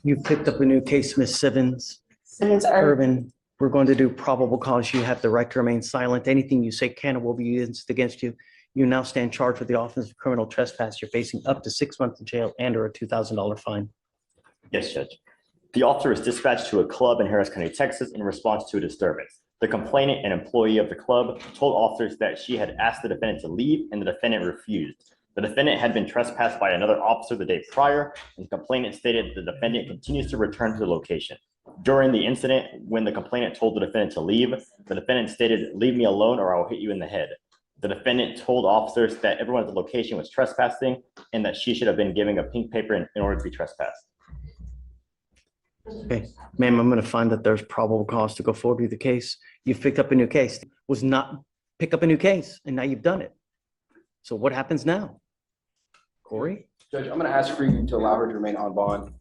You picked up a new case, Miss Simmons. Simmons Irvin, we're going to do probable cause. You have the right to remain silent. Anything you say can or will be used against you. You now stand charged with the offense of criminal trespass. You're facing up to 6 months in jail and or a $2,000 fine. Yes, Judge. The officer was dispatched to a club in Harris County, Texas in response to a disturbance. The complainant, an employee of the club, told officers that she had asked the defendant to leave and the defendant refused. The defendant had been trespassed by another officer the day prior, and the complainant stated the defendant continues to return to the location. During the incident, when the complainant told the defendant to leave, the defendant stated, "Leave me alone or I will hit you in the head." The defendant told officers that everyone at the location was trespassing and that she should have been given a pink paper in order to be trespassed. Okay, ma'am, I'm going to find that there's probable cause to go forward with the case. You've picked up a new case. Was not pick up a new case, and now you've done it. So what happens now? Corey? Judge, I'm going to ask for you to allow her to remain on bond.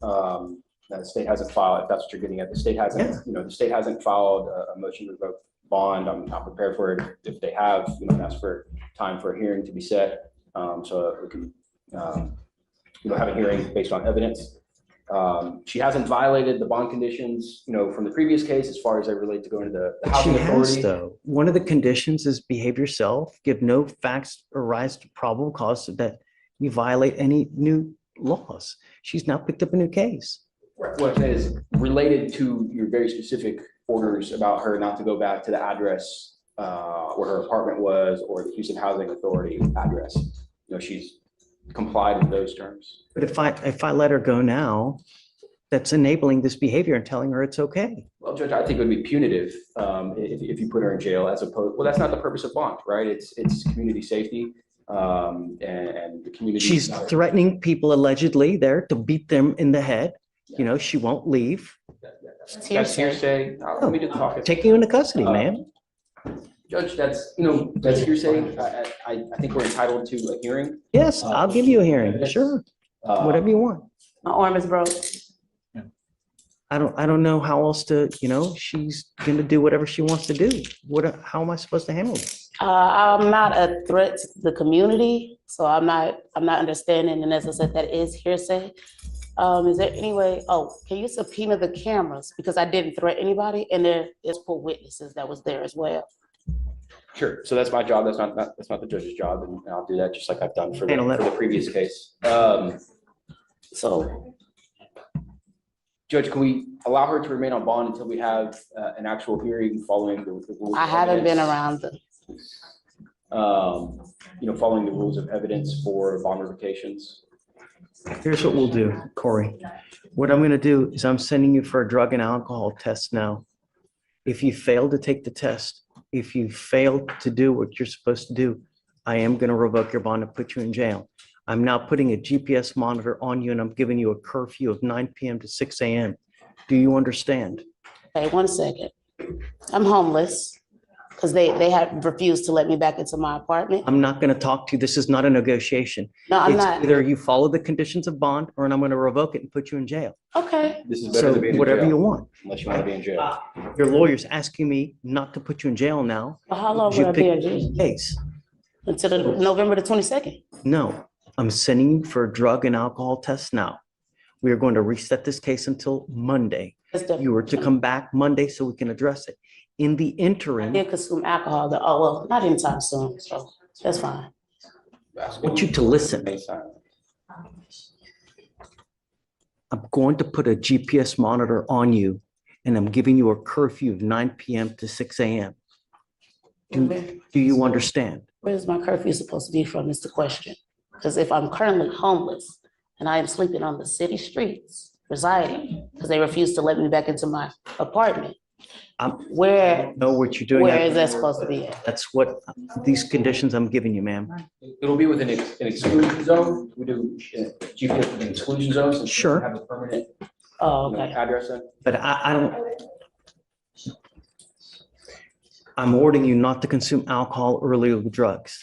The state hasn't filed, if that's what you're getting at. The state hasn't, the state hasn't filed a motion to revoke bond. I'm not prepared for it. If they have, ask for time for a hearing to be set. So we can, have a hearing based on evidence. She hasn't violated the bond conditions, from the previous case as far as they relate to going to the housing authority. Has, though. One of the conditions is behave yourself, give no facts or rise to probable cause that you violate any new laws. She's now picked up a new case. What I'm saying is related to your very specific orders about her not to go back to the address where her apartment was or the Houston Housing Authority address. She's complied with those terms. But if I let her go now, that's enabling this behavior and telling her it's okay. Well, Judge, I think it would be punitive if you put her in jail as opposed. Well, that's not the purpose of bond, right? It's community safety and the community. She's threatening people allegedly there to beat them in the head. She won't leave. That's hearsay. Let me just talk. Taking you into custody, ma'am. Judge, that's hearsay. I think we're entitled to a hearing. Yes, I'll give you a hearing. Sure. Whatever you want. My arm is broke. I don't know how else to, she's going to do whatever she wants to do. How am I supposed to handle it? I'm not a threat to the community, so I'm not understanding. And as I said, that is hearsay. Is there any way? Oh, can you subpoena the cameras because I didn't threaten anybody, and there is for witnesses that was there as well. Sure. So that's my job. That's not the judge's job, and I'll do that just like I've done for the previous case. So, Judge, can we allow her to remain on bond until we have an actual hearing following the rules? I haven't been around the. Following the rules of evidence for bond revocations. Here's what we'll do, Corey. What I'm going to do is I'm sending you for a drug and alcohol test now. If you fail to take the test, if you fail to do what you're supposed to do, I am going to revoke your bond and put you in jail. I'm now putting a GPS monitor on you and I'm giving you a curfew of 9 p.m. to 6 a.m. Do you understand? Okay, 1 second. I'm homeless because they have refused to let me back into my apartment. I'm not going to talk to you. This is not a negotiation. No, I'm not. Either you follow the conditions of bond or I'm going to revoke it and put you in jail. Okay. This is better than being in whatever jail, you want. unless you want to be in jail. Your lawyer's asking me not to put you in jail now. Well, how long You will I be in picked jail? the case. Until November the 22nd? No, I'm sending you for a drug and alcohol test now. We are going to reset this case until Monday. You were to come back Monday so we can address it. In the I interim, did consume alcohol. Oh, well, not anytime soon, so that's fine. I want you to listen. I'm going to put a GPS monitor on you and I'm giving you a curfew of 9 p.m. to 6 a.m. Do you understand? Where's my curfew supposed to be from is the question. Because if I'm currently homeless and I am sleeping on the city streets, residing, because they refuse to let me back into my apartment, where know what you're doing. Where is that supposed to be at? That's what these conditions I'm giving you, ma'am. It'll be within an exclusion zone. We do GPS within exclusion zones. So Sure. have a permanent Okay. address in. But I don't. I'm ordering you not to consume alcohol or illegal drugs.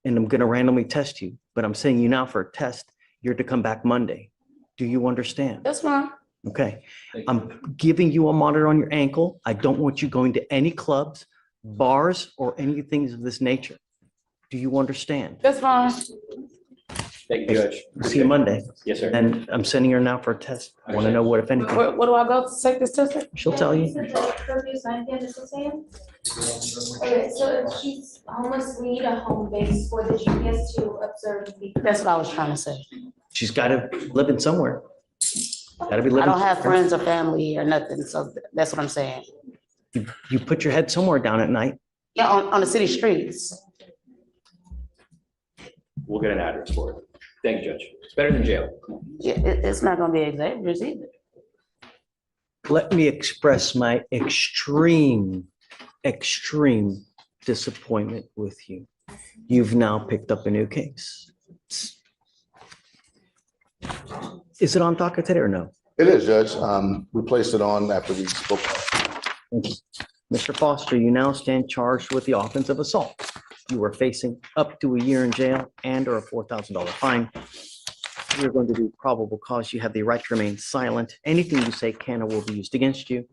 And I'm going to randomly test you. But I'm saying you now for a test, you're to come back Monday. Do you understand? That's fine. Okay. I'm giving you a monitor on your ankle. I don't want you going to any clubs, bars, or anything of this nature. Do you understand? That's fine. Thank you, Judge. See you Monday. Yes, sir. And I'm sending her now for a test. I want to know what, if anything, What do I go to take this test? she'll tell you. Curfew's 9 p.m. to 6 a.m. Okay, so if she's homeless, we need a home base for the GPS to observe people. That's what I was trying to say. She's got to live in somewhere. Got to be I living. don't have friends or family or nothing, so that's what I'm saying. You put your head somewhere down at night. Yeah, on the city streets. We'll get an address for it. Thank you, Judge. It's better than jail. Yeah, it's not gonna be Xavier's either. Let me express my extreme disappointment with you. You've now picked up a new case. Is it on docket today or no? It is, Judge. We placed it on after we spoke. Thank you. Mr. Foster, you now stand charged with the offense of assault. You are facing up to a year in jail and or a $4,000 fine. You're going to do probable cause. You have the right to remain silent. Anything you say can or will be used against you.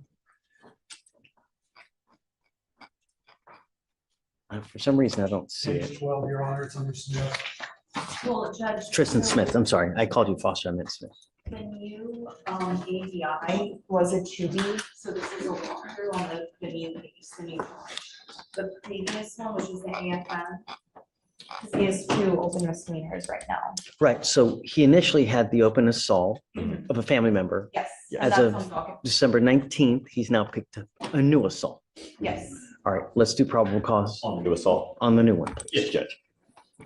For some reason, I don't see it. 12, Your Honor, it's under Smith. Well, Judge. Tristan Smith, I'm sorry. I called you Foster, I meant Smith. The new ADI was a 2B, so this is a walkthrough on the new case, the new charge. The previous one, which is the AFM, because he has 2 open misdemeanors right now. Right, so he initially had the open assault of a family member. Yes. and As that's of on docket. December 19th, he's now picked up a new assault. Yes. All right, let's do probable cause On the new assault. on the new one. Yes, Judge.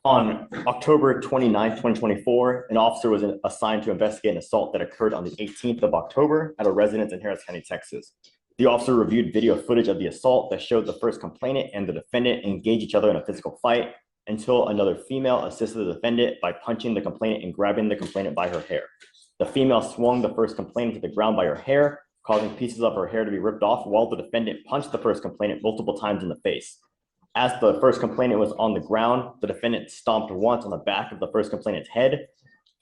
On October 29th, 2024, an officer was assigned to investigate an assault that occurred on the 18th of October at a residence in Harris County, Texas. The officer reviewed video footage of the assault that showed the first complainant and the defendant engage each other in a physical fight until another female assisted the defendant by punching the complainant and grabbing the complainant by her hair. The female swung the first complainant to the ground by her hair, causing pieces of her hair to be ripped off while the defendant punched the first complainant multiple times in the face. As the first complainant was on the ground, the defendant stomped once on the back of the first complainant's head,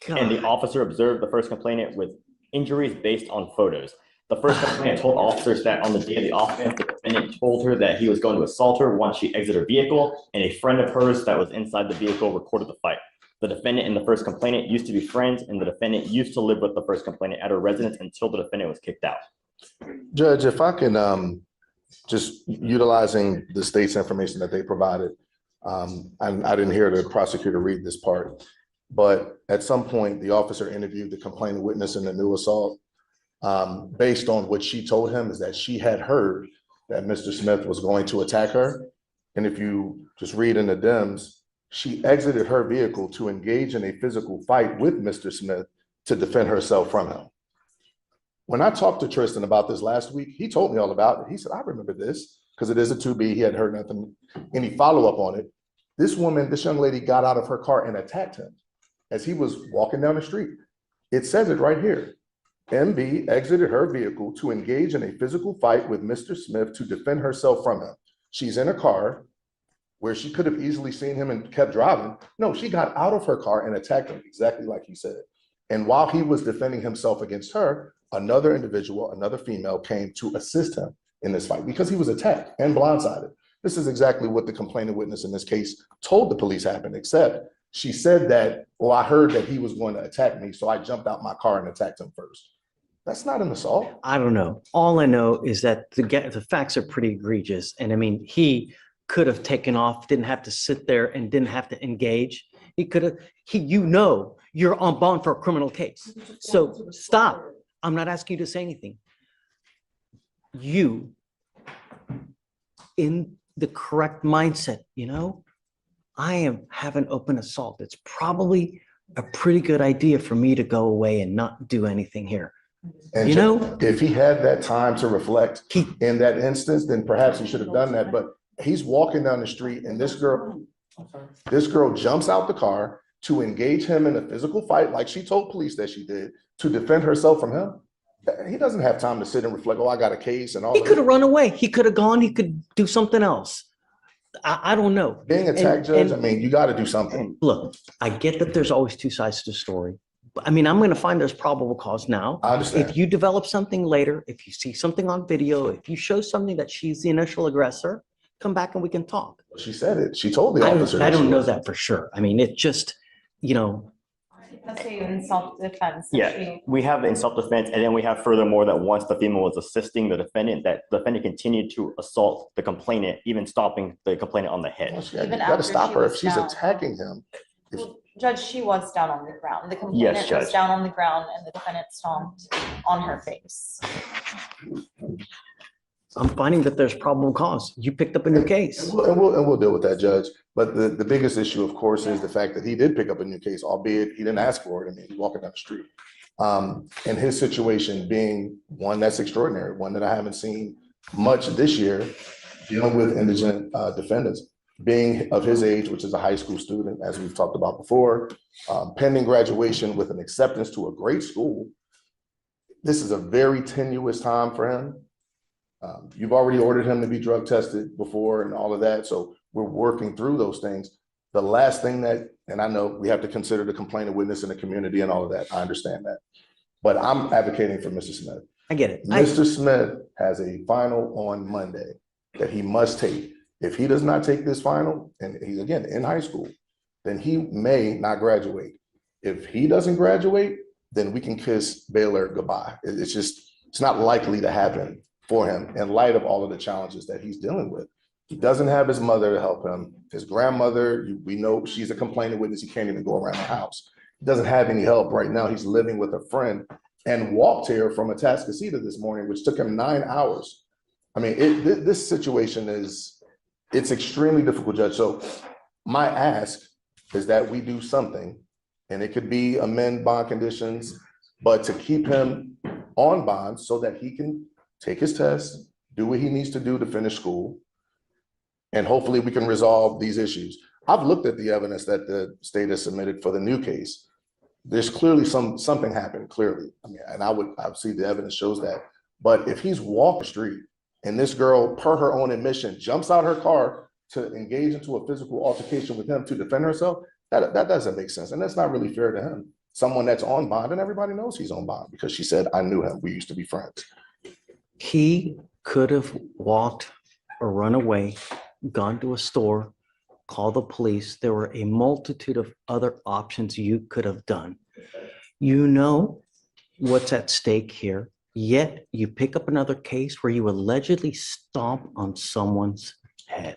and the officer observed the first complainant with injuries based on photos. The first complainant told officers that on the day of the offense, the defendant told her that he was going to assault her once she exited her vehicle, and a friend of hers that was inside the vehicle recorded the fight. The defendant and the first complainant used to be friends, and the defendant used to live with the first complainant at her residence until the defendant was kicked out. Judge, if I can, just utilizing the state's information that they provided, and I didn't hear the prosecutor read this part, but at some point, the officer interviewed the complaining witness in the new assault. Based on what she told him is that she had heard that Mr. Smith was going to attack her. And if you just read in the DIMS, she exited her vehicle to engage in a physical fight with Mr. Smith to defend herself from him. When I talked to Tristan about this last week, he told me all about it. He said, I remember this because it is a 2B. He hadn't heard nothing, any follow-up on it. This woman, this young lady got out of her car and attacked him as he was walking down the street. It says it right here. MB exited her vehicle to engage in a physical fight with Mr. Smith to defend herself from him. She's in a car where she could have easily seen him and kept driving. No, she got out of her car and attacked him exactly like he said. And while he was defending himself against her, another individual, another female came to assist him in this fight because he was attacked and blindsided. This is exactly what the complaining witness in this case told the police happened, except she said that, well, I heard that he was going to attack me, so I jumped out my car and attacked him first. That's not an assault. I don't know. All I know is that the facts are pretty egregious. And I mean, he could have taken off, didn't have to sit there and didn't have to engage. He could have, you're on bond for a criminal case. So stop. I'm not asking you to say anything. You, in the correct mindset, I have an open assault. It's probably a pretty good idea for me to go away and not do anything here. And if he had that time to reflect in that instance, then perhaps he should have done that. But he's walking down the street and this girl jumps out the car to engage him in a physical fight, like she told police that she did, to defend herself from him. He doesn't have time to sit and reflect, oh, I got a case and all that. He could have run away. He could have gone. He could do something else. I don't know. Being attacked, Judge, I mean, you got to do something. Look, I get that there's always two sides to the story. I mean, I'm going to find there's probable cause now. I understand. If you develop something later, if you see something on video, if you show something that she's the initial aggressor, come back and we can talk. She said it. She told the officer. I don't know that for sure. I mean, it just, Let's say in self-defense. Yeah, we have in self-defense, and then we have furthermore that once the female was assisting the defendant, that the defendant continued to assault the complainant, even stopping the complainant on the head. You Even gotta after stop she her. was If she's down. attacking him, if- Well, Judge, she was down on the ground. The complainant was Judge. down on the ground and the defendant stomped on her face. I'm finding that there's probable cause. You picked up a new case. and we'll deal with that, Judge. But the biggest issue, of course, is the fact that he did pick up a new case, albeit he didn't ask for it. I mean, he's walking down the street. And his situation being one that's extraordinary, one that I haven't seen much this year, dealing with indigent defendants, being of his age, which is a high school student, as we've talked about before, pending graduation with an acceptance to a great school. This is a very tenuous time for him. You've already ordered him to be drug tested before and all of that. So we're working through those things. The last thing that, and I know we have to consider the complainant witness in the community and all of that. I understand that. But I'm advocating for Mr. Smith. I get it. Mr. Smith has a final on Monday that he must take. If he does not take this final, and he's again in high school, then he may not graduate. If he doesn't graduate, then we can kiss Baylor goodbye. It's not likely to happen for him in light of all of the challenges that he's dealing with. He doesn't have his mother to help him. His grandmother, we know she's a complaining witness. He can't even go around the house. He doesn't have any help right now. He's living with a friend and walked here from Atascocita this morning, which took him 9 hours. I mean, this situation it's extremely difficult, Judge. So my ask is that we do something, and it could be amend bond conditions, but to keep him on bond so that he can take his test, do what he needs to do to finish school, and hopefully we can resolve these issues. I've looked at the evidence that the state has submitted for the new case. There's clearly something happened, clearly. I mean, and I would see the evidence shows that. But if he's walking the street and this girl, per her own admission, jumps out her car to engage into a physical altercation with him to defend herself, that doesn't make sense. And that's not really fair to him. Someone that's on bond, and everybody knows he's on bond because she said, I knew him. We used to be friends. He could have walked or run away, gone to a store, called the police. There were a multitude of other options you could have done. You know what's at stake here, yet you pick up another case where you allegedly stomp on someone's head.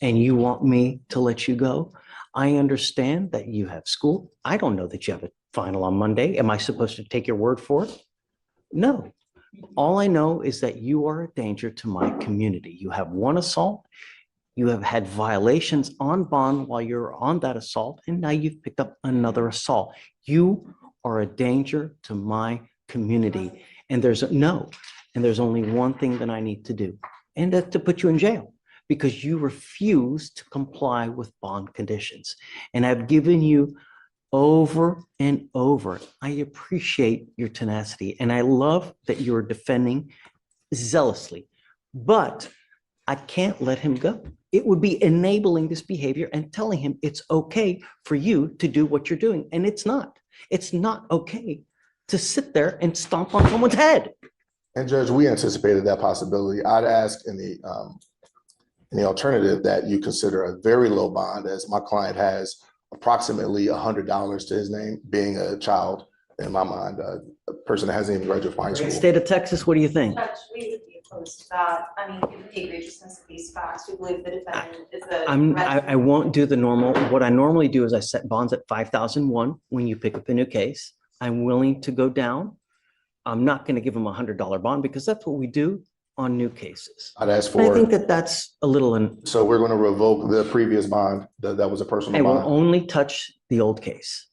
And you want me to let you go? I understand that you have school. I don't know that you have a final on Monday. Am I supposed to take your word for it? No. All I know is that you are a danger to my community. You have one assault. You have had violations on bond while you're on that assault, and now you've picked up another assault. You are a danger to my community. And there's only one thing that I need to do, and that's to put you in jail because you refuse to comply with bond conditions. And I've given you over and over. I appreciate your tenacity, and I love that you're defending zealously, but I can't let him go. It would be enabling this behavior and telling him it's okay for you to do what you're doing. And it's not. It's not okay to sit there and stomp on someone's head. And Judge, we anticipated that possibility. I'd ask in the alternative that you consider a very low bond, as my client has approximately $100 to his name, being a child, in my mind, a person that hasn't even graduated from high school. State of Texas, what do you think? Judge, we would be opposed to that. I mean, given the egregiousness of these facts, we believe the defendant is a. I won't do the normal. What I normally do is I set bonds at 5,001 when you pick up a new case. I'm willing to go down. I'm not going to give them $100 bond because that's what we do on new cases. I'd ask And I for, think that that's a little, so we're going to revoke the previous bond, that was a personal I will bond. only touch the old case.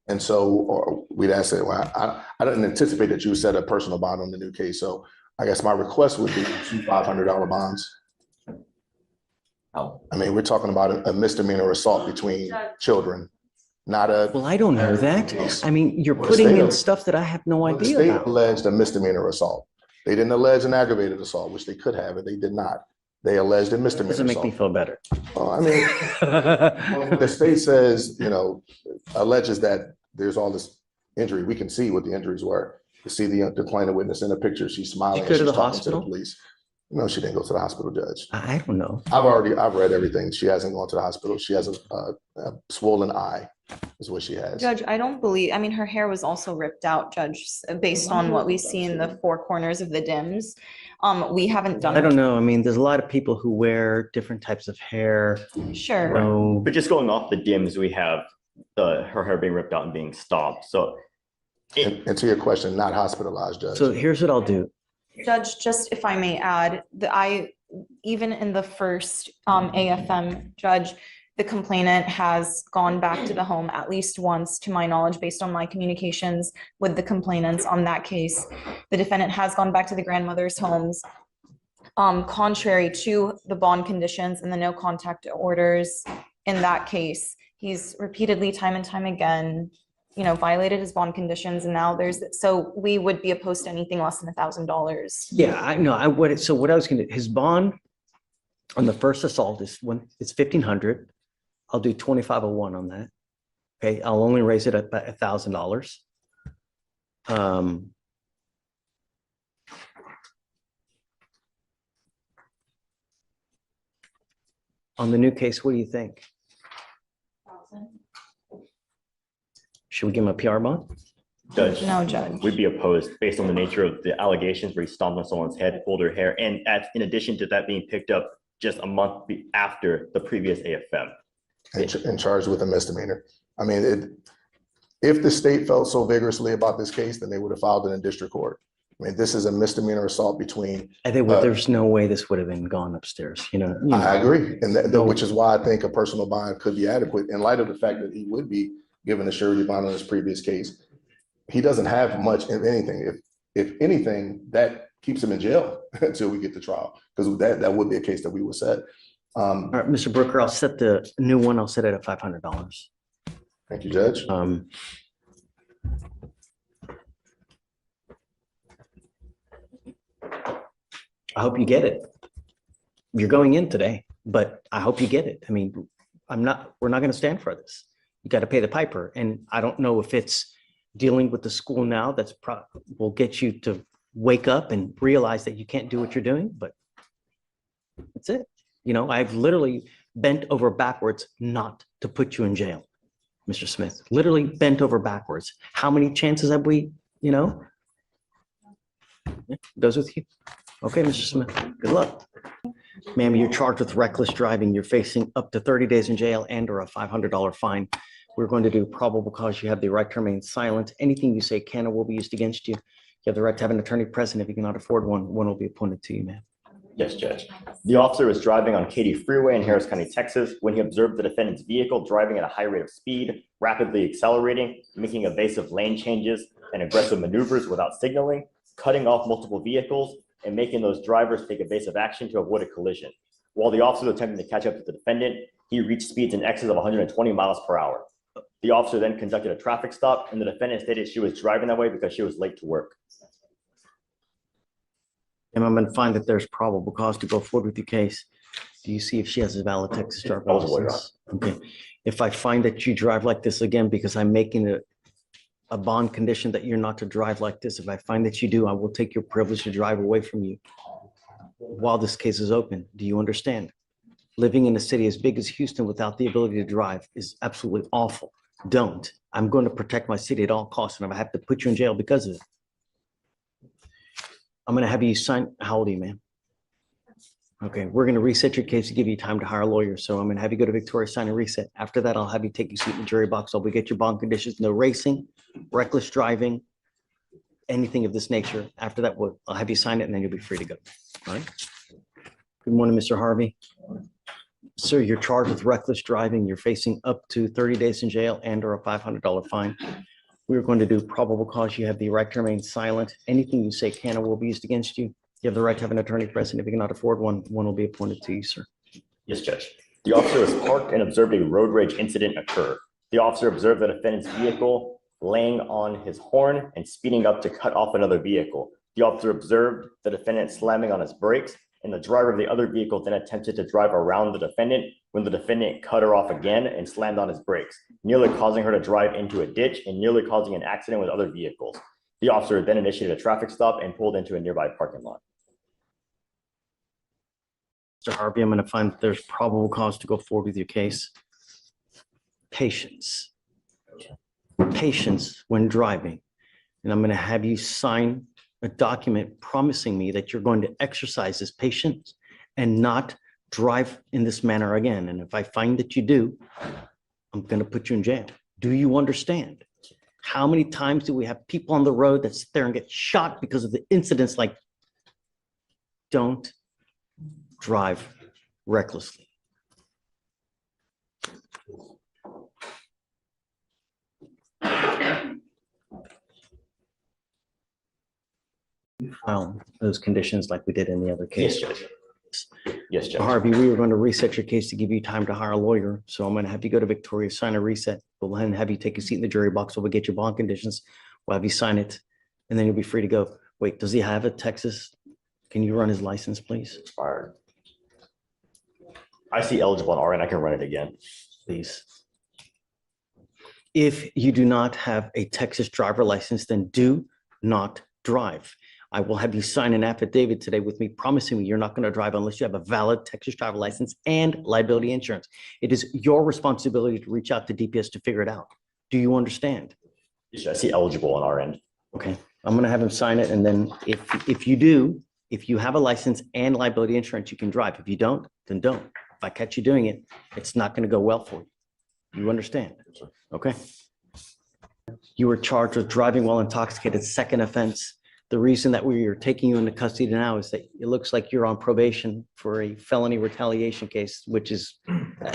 And so we'd ask that, well, I didn't anticipate that you would set a personal bond on the new case. So I guess my request would be 2 $500 bonds. Oh. I mean, we're talking about a misdemeanor assault between children, not a. Well, I don't know that. I mean, you're Well, the putting state in of- stuff that I have no The idea state about. alleged a misdemeanor assault. They didn't allege an aggravated assault, which they could have, and they did not. They alleged a misdemeanor Doesn't make me assault. feel better. I mean, the state says, alleges that there's all this injury. We can see what the injuries were. You see the complainant witness in a picture. She's smiling. Did you go to and the she's talking hospital? police. No, she didn't go to the hospital, Judge. I don't know. I've read everything. She hasn't gone to the hospital. She has a swollen eye. is what she has. Judge, I don't believe, I mean, her hair was also ripped out, Judge, based on what we see in the four corners of the dims. We haven't done. I don't know. I mean, there's a lot of people who wear different types of hair. Sure. So But just going off the dims, we have her hair being ripped out and being stomped. So And to your question, not hospitalized, Judge. So here's what I'll do. Judge, just if I may add, even in the first AFM, Judge, the complainant has gone back to the home at least once, to my knowledge, based on my communications with the complainants on that case. The defendant has gone back to the grandmother's homes. Contrary to the bond conditions and the no contact orders in that case, he's repeatedly, time and time again, violated his bond conditions, and now so we would be opposed to anything less than $1,000. Yeah, I know. So what I was gonna, his bond on the first assault it's $1,500. I'll do 2501 on that. Okay, I'll only raise it at $1,000. On the new case, what do you think? Should we give him a PR bond? Judge, No, Judge. we'd be opposed based on the nature of the allegations where he stomped on someone's head, pulled her hair, and in addition to that being picked up just a month after the previous AFM. And charged with a misdemeanor. I mean, if the state felt so vigorously about this case, then they would have filed it in district court. I mean, this is a misdemeanor assault between. I think there's no way this would have been gone upstairs, I agree. And which is why I think a personal bond could be adequate in light of the fact that he would be given a surety bond on his previous case. He doesn't have much of anything. If anything, that keeps him in jail until we get to trial, because that would be a case that we would set. All right, Mr. Brooker, I'll set the new one. I'll set it at $500. Thank you, Judge. I hope you get it. You're going in today, but I hope you get it. I mean, we're not going to stand for this. You got to pay the piper. And I don't know if it's dealing with the school now will get you to wake up and realize that you can't do what you're doing, but that's it. I've literally bent over backwards not to put you in jail, Mr. Smith, literally bent over backwards. How many chances have we, Yeah, goes with you. Okay, Mr. Smith, good luck. Ma'am, you're charged with reckless driving. You're facing up to 30 days in jail and/or a $500 fine. We're going to do probable cause. You have the right to remain silent. Anything you say can or will be used against you. You have the right to have an attorney present. If you cannot afford one will be appointed to you, ma'am. Yes, Judge. The officer was driving on Katy Freeway in Harris County, Texas, when he observed the defendant's vehicle driving at a high rate of speed, rapidly accelerating, making evasive lane changes and aggressive maneuvers without signaling, cutting off multiple vehicles, and making those drivers take evasive action to avoid a collision. While the officer was attempting to catch up to the defendant, he reached speeds in excess of 120 miles per hour. The officer then conducted a traffic stop, and the defendant stated she was driving that way because she was late to work. And I'm going to find that there's probable cause to go forward with your case. Do you see if she has a valid Texas driver's license? Okay. If I find that you drive like this again, because I'm making a bond condition that you're not to drive like this, if I find that you do, I will take your privilege to drive away from you while this case is open. Do you understand? Living in a city as big as Houston without the ability to drive is absolutely awful. Don't. I'm going to protect my city at all costs, and if I have to put you in jail because of it. I'm going to have you sign. How old are you, ma'am? Okay, we're going to reset your case to give you time to hire a lawyer. So I'm going to have you go to Victoria, sign and reset. After that, I'll have you take your seat in the jury box. I'll get your bond conditions, no racing, reckless driving, anything of this nature. After that, I'll have you sign it, and then you'll be free to go. All right. Good morning, Mr. Harvey. Sir, you're charged with reckless driving. You're facing up to 30 days in jail and/or a $500 fine. We're going to do probable cause. You have the right to remain silent. Anything you say can or will be used against you. You have the right to have an attorney present. If you cannot afford one will be appointed to you, sir. Yes, Judge. The officer was parked and observed a road rage incident occur. The officer observed the defendant's vehicle laying on his horn and speeding up to cut off another vehicle. The officer observed the defendant slamming on his brakes, and the driver of the other vehicle then attempted to drive around the defendant when the defendant cut her off again and slammed on his brakes, nearly causing her to drive into a ditch and nearly causing an accident with other vehicles. The officer then initiated a traffic stop and pulled into a nearby parking lot. Mr. Harvey, I'm going to find that there's probable cause to go forward with your case. Patience. patience when driving. And I'm going to have you sign a document promising me that you're going to exercise this patience and not drive in this manner again. And if I find that you do, I'm going to put you in jail. Do you understand? How many times do we have people on the road that sit there and get shot because of the incidents like, don't drive recklessly. Those conditions like we did in the other case. Yes, Judge. Yes, Judge. Harvey, we were going to reset your case to give you time to hire a lawyer. So I'm going to have you go to Victoria, sign a reset. We'll then have you take a seat in the jury box. We'll get your bond conditions. We'll have you sign it, and then you'll be free to go. Wait, does he have a Texas? Can you run his license, please? Expired. I see eligible on our end. I can run it again. Please. If you do not have a Texas driver license, then do not drive. I will have you sign an affidavit today with me promising me you're not going to drive unless you have a valid Texas driver license and liability insurance. It is your responsibility to reach out to DPS to figure it out. Do you understand? Yes, Judge. I see eligible on our end. Okay, I'm going to have him sign it. And then if you do, if you have a license and liability insurance, you can drive. If you don't, then don't. If I catch you doing it, it's not going to go well for you. You understand? Okay. You were charged with driving while intoxicated, second offense. The reason that we are taking you into custody now is that it looks like you're on probation for a felony retaliation case, which is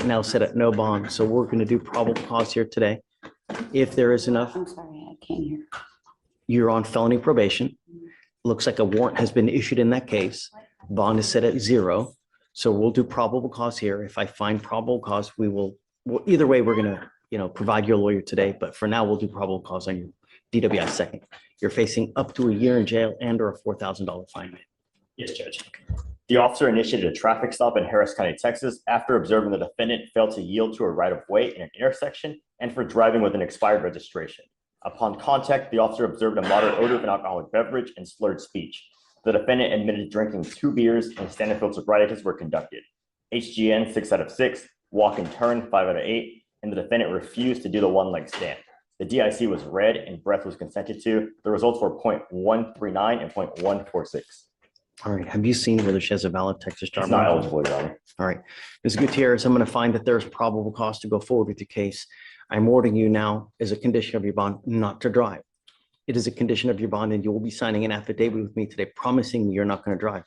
now set at no bond. So we're going to do probable cause here today. If there is enough, I'm sorry, I can't hear. you're on felony probation. Looks like a warrant has been issued in that case. Bond is set at 0. So we'll do probable cause here. If I find probable cause, well, either way, we're going to, provide your lawyer today. But for now, we'll do probable cause on your DWI second. You're facing up to a year in jail and or a $4,000 fine. Yes, Judge. The officer initiated a traffic stop in Harris County, Texas, after observing the defendant failed to yield to a right-of-way in an intersection and for driving with an expired registration. Upon contact, the officer observed a moderate odor of an alcoholic beverage and slurred speech. The defendant admitted drinking 2 beers and standard field sobriety tests were conducted. HGN 6 out of 6, walk and turn 5 out of 8, and the defendant refused to do the one-leg stand. The DIC was read and breath was consented to. The results were 0.139 and 0.146. All right. Have you seen whether she has a valid Texas driver? It's not eligible, Your Honor. All right. Ms. Gutierrez, I'm going to find that there's probable cause to go forward with your case. I'm ordering you now as a condition of your bond not to drive. It is a condition of your bond, and you will be signing an affidavit with me today promising me you're not going to drive.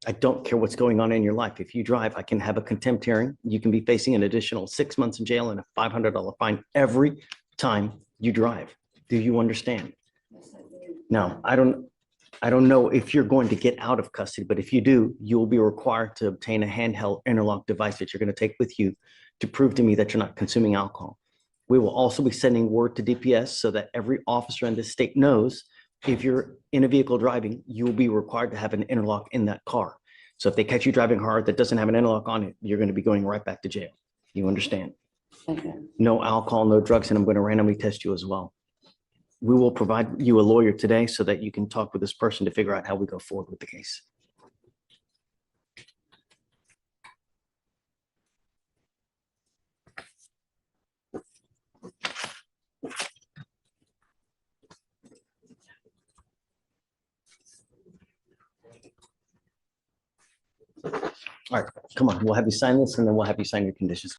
I don't care what's going on in your life. If you drive, I can have a contempt hearing. You can be facing an additional 6 months in jail and a $500 fine every time you drive. Do you understand? Now, I don't know if you're going to get out of custody, but if you do, you'll be required to obtain a handheld interlock device that you're going to take with you to prove to me that you're not consuming alcohol. We will also be sending word to DPS so that every officer in this state knows if you're in a vehicle driving, you will be required to have an interlock in that car. So if they catch you driving hard that doesn't have an interlock on it, you're going to be going right back to jail. You understand? Okay. No alcohol, no drugs, and I'm going to randomly test you as well. We will provide you a lawyer today so that you can talk with this person to figure out how we go forward with the case. All right, come on, we'll have you sign this and then we'll have you sign your conditions.